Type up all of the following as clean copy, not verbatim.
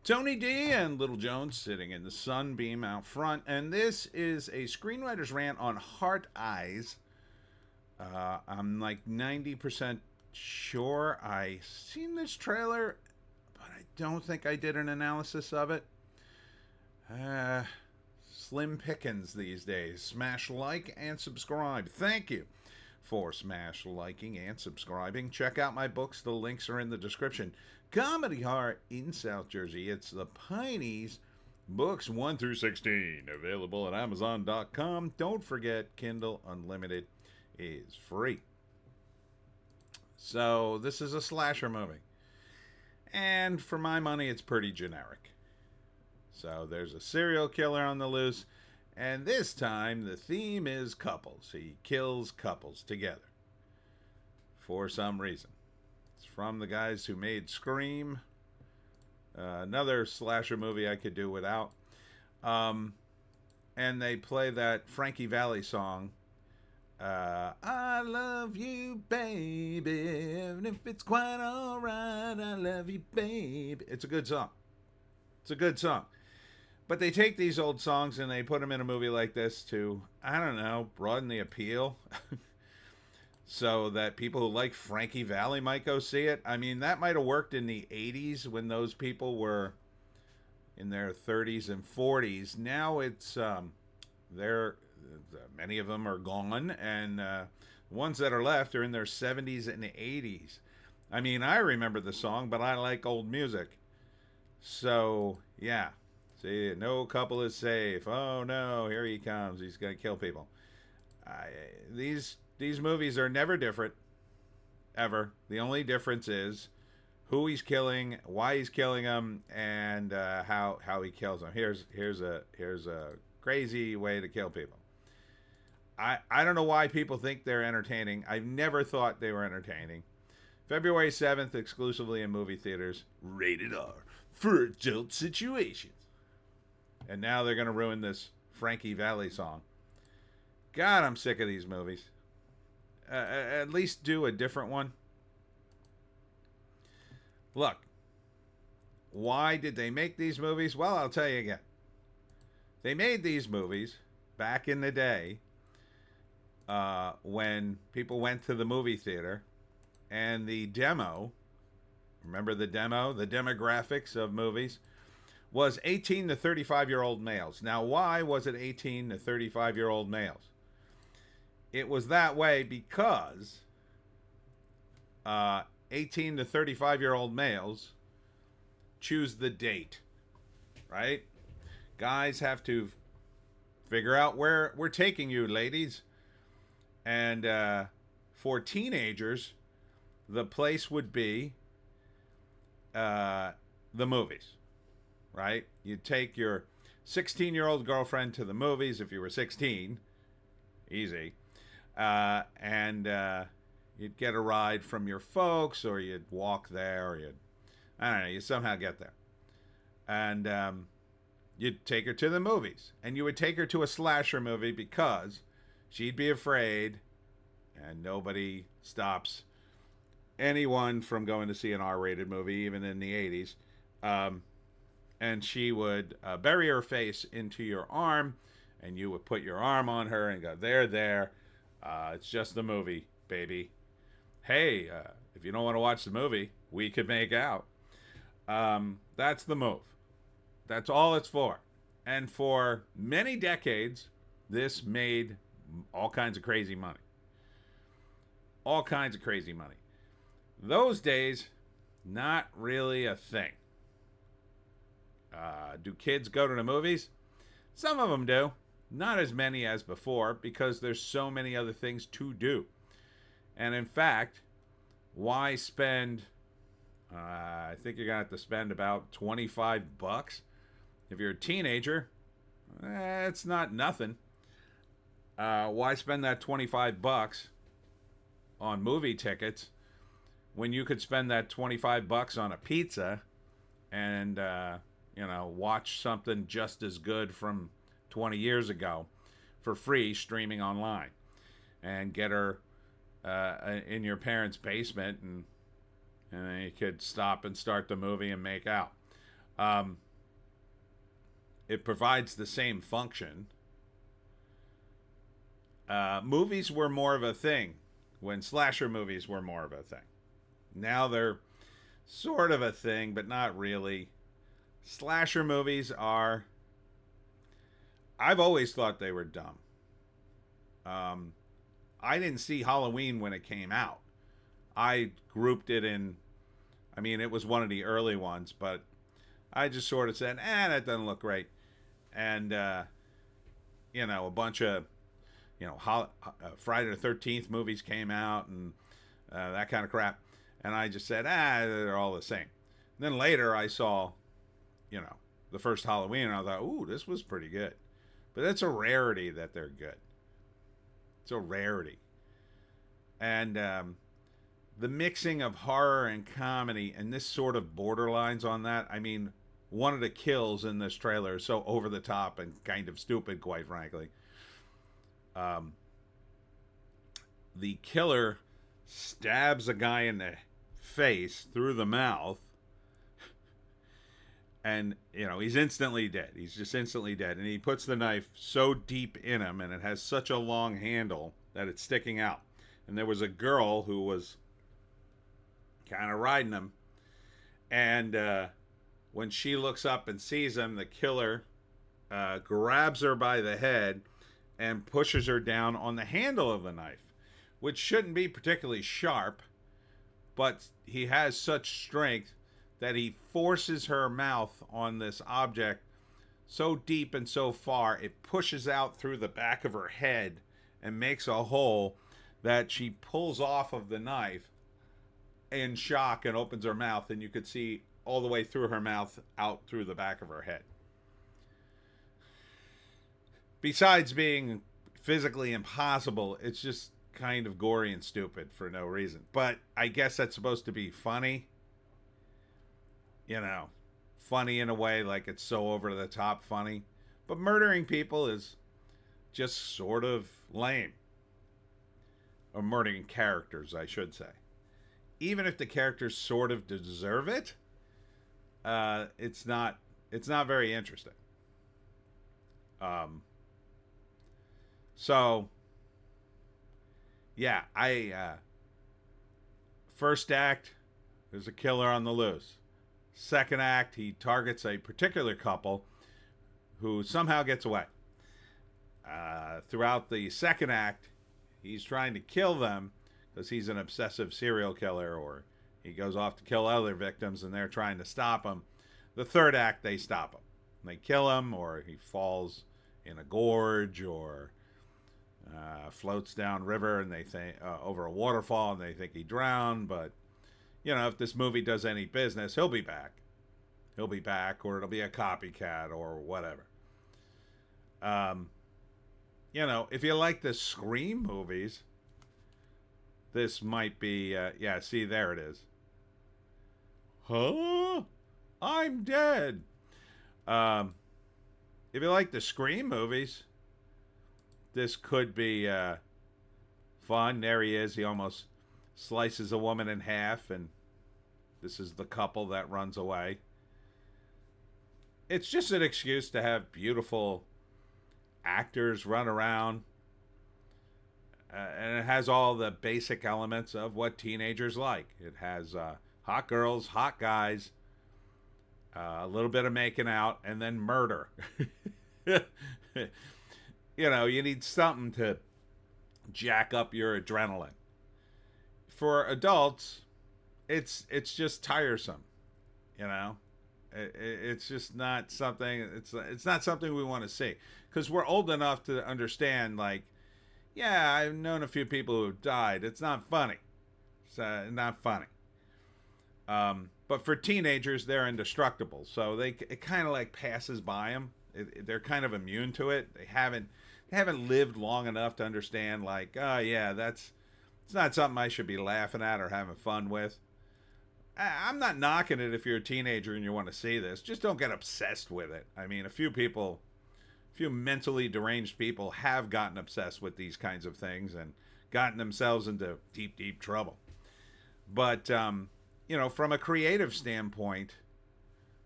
Tony D and Little Jones sitting in the sunbeam out front, and this is a screenwriter's rant on Heart Eyes. I'm like 90% sure I seen this trailer, but I don't think I did an analysis of it. Slim pickings these days. Smash like and subscribe. Thank you for smash liking and subscribing. Check out my books. The links are in the description. Comedy Heart in South Jersey. It's the Pineys. Books 1 through 16. Available at Amazon.com. Don't forget, Kindle Unlimited is free. So, this is a slasher movie. And for my money, it's pretty generic. So, there's a serial killer on the loose. And this time, the theme is couples. He kills couples together. For some reason. It's from the guys who made Scream. Another slasher movie I could do without. And they play that Frankie Valli song. I love you, baby. And if it's quite alright, I love you, baby. It's a good song. It's a good song. But they take these old songs and they put them in a movie like this to, I don't know, broaden the appeal. So that people who like Frankie Valli might go see it. I mean, that might have worked in the 80s when those people were in their 30s and 40s. Now it's, many of them are gone. And the ones that are left are in their 70s and 80s. I mean, I remember the song, but I like old music. So, yeah. See, no couple is safe. Oh no, here he comes. He's gonna kill people. These movies are never different, ever. The only difference is who he's killing, why he's killing them, and how he kills them. Here's a crazy way to kill people. I don't know why people think they're entertaining. I've never thought they were entertaining. February 7th, exclusively in movie theaters. Rated R for adult situations. And now they're going to ruin this Frankie Valli song. God, I'm sick of these movies. At least do a different one. Look, why did they make these movies? Well, I'll tell you again. They made these movies back in the day when people went to the movie theater and the demo, remember the demo, the demographics of movies, was 18 to 35-year-old males. Now, why was it 18 to 35-year-old males? It was that way because 18 to 35-year-old males choose the date, right? Guys have to figure out where we're taking you, ladies. And for teenagers, the place would be the movies, right? You'd take your 16-year-old girlfriend to the movies if you were 16. Easy. And you'd get a ride from your folks, or you'd walk there, or I don't know, you somehow get there. And you'd take her to the movies. And you would take her to a slasher movie because she'd be afraid, and nobody stops anyone from going to see an R-rated movie, even in the 80s. And she would bury her face into your arm, and you would put your arm on her and go, there. It's just the movie, baby. Hey, if you don't want to watch the movie, we could make out. That's the move. That's all it's for. And for many decades, this made all kinds of crazy money. All kinds of crazy money. Those days, not really a thing. Do kids go to the movies? Some of them do. Not as many as before, because there's so many other things to do. And in fact, why spend, I think you're going to have to spend about $25 if you're a teenager. It's not nothing. Why spend that $25 on movie tickets when you could spend that $25 on a pizza and, watch something just as good from 20 years ago for free streaming online, and get her in your parents' basement, and then you could stop and start the movie and make out. Um, it provides the same function. Movies were more of a thing when slasher movies were more of a thing. Now they're sort of a thing, but not really. Slasher movies are. I've always thought they were dumb. Um, I didn't see Halloween when it came out. I grouped it in. I mean, it was one of the early ones, but I just sort of said, that doesn't look great. And, a bunch of, Friday the 13th movies came out and that kind of crap. And I just said, they're all the same. And then later I saw, the first Halloween and I thought, ooh, this was pretty good. But it's a rarity that they're good. It's a rarity. And the mixing of horror and comedy and this sort of borderlines on that, I mean, one of the kills in this trailer is so over the top and kind of stupid, quite frankly. The killer stabs a guy in the face through the mouth, and he's instantly dead. He's just instantly dead, and he puts the knife so deep in him, and it has such a long handle that it's sticking out. And there was a girl who was kind of riding him, and when she looks up and sees him, the killer grabs her by the head and pushes her down on the handle of the knife, which shouldn't be particularly sharp, but he has such strength that he forces her mouth on this object so deep and so far, it pushes out through the back of her head and makes a hole that she pulls off of the knife in shock and opens her mouth, and you could see all the way through her mouth out through the back of her head. Besides being physically impossible, it's just kind of gory and stupid for no reason. But I guess that's supposed to be funny. Funny in a way, like it's so over the top funny. But murdering people is just sort of lame. Or murdering characters, I should say. Even if the characters sort of deserve it, it's not very interesting. So yeah, first act, there's a killer on the loose. Second act, he targets a particular couple who somehow gets away. Throughout the second act, he's trying to kill them because he's an obsessive serial killer, or he goes off to kill other victims and they're trying to stop him. The third act, they stop him. They kill him, or he falls in a gorge, or floats down river and they think over a waterfall and they think he drowned. But if this movie does any business, he'll be back. Or it'll be a copycat or whatever. If you like the Scream movies, this might be, see, there it is. Huh? I'm dead. If you like the Scream movies, this could be fun. There he is. He almost slices a woman in half, and this is the couple that runs away. It's just an excuse to have beautiful actors run around. And it has all the basic elements of what teenagers like. It has hot girls, hot guys, a little bit of making out, and then murder. You need something to jack up your adrenaline. For adults, it's just tiresome. It's just not something. It's not something we want to see, because we're old enough to understand. Like, yeah, I've known a few people who've died. It's not funny. It's not funny. But for teenagers, they're indestructible, so it kind of like passes by them. They're kind of immune to it. They haven't lived long enough to understand, like, oh yeah, it's not something I should be laughing at or having fun with. I'm not knocking it if you're a teenager and you want to see this. Just don't get obsessed with it. I mean, a few mentally deranged people have gotten obsessed with these kinds of things and gotten themselves into deep, deep trouble. But, from a creative standpoint,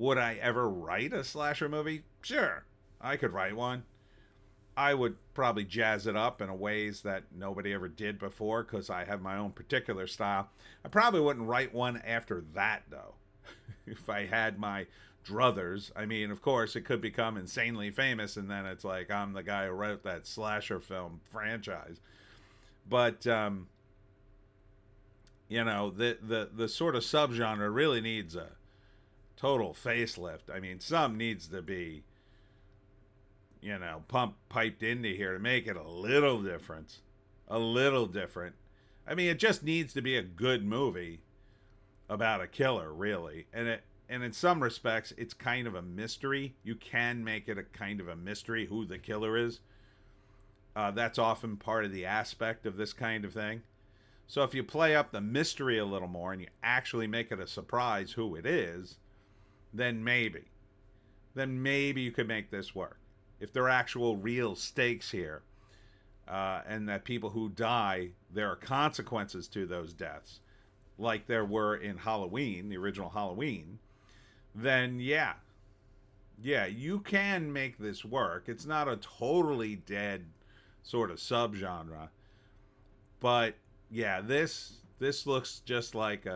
Would I ever write a slasher movie? Sure, I could write one. I would probably jazz it up in ways that nobody ever did before because I have my own particular style. I probably wouldn't write one after that, though. If I had my druthers, I mean, of course, it could become insanely famous, and then it's like I'm the guy who wrote that slasher film franchise. But you know, the sort of subgenre really needs a total facelift. I mean, some needs to be, you know, piped into here to make it a little different. A little different. I mean, it just needs to be a good movie about a killer, really. And in some respects, it's kind of a mystery. You can make it a kind of a mystery who the killer is. That's often part of the aspect of this kind of thing. So if you play up the mystery a little more and you actually make it a surprise who it is, then maybe you could make this work. If there are actual real stakes here, and that people who die, there are consequences to those deaths, like there were in Halloween, the original Halloween, then yeah, you can make this work. It's not a totally dead sort of subgenre, but yeah, this looks just like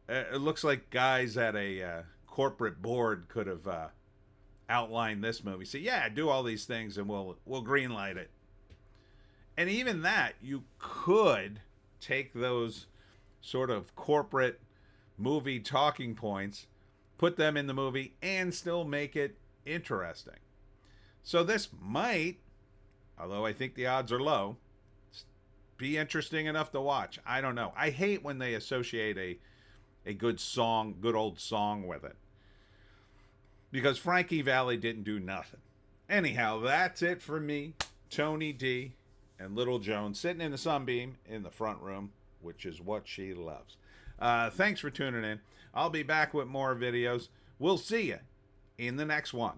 it looks like guys at a corporate board could have outlined this movie. Say, yeah, do all these things, and we'll greenlight it. And even that, you could take those sort of corporate movie talking points, put them in the movie, and still make it interesting. So this might, although I think the odds are low, be interesting enough to watch. I don't know. I hate when they associate a good song, good old song with it. Because Frankie Valli didn't do nothing. Anyhow, that's it for me, Tony D, and Little Joan sitting in the sunbeam in the front room, which is what she loves. Thanks for tuning in. I'll be back with more videos. We'll see you in the next one.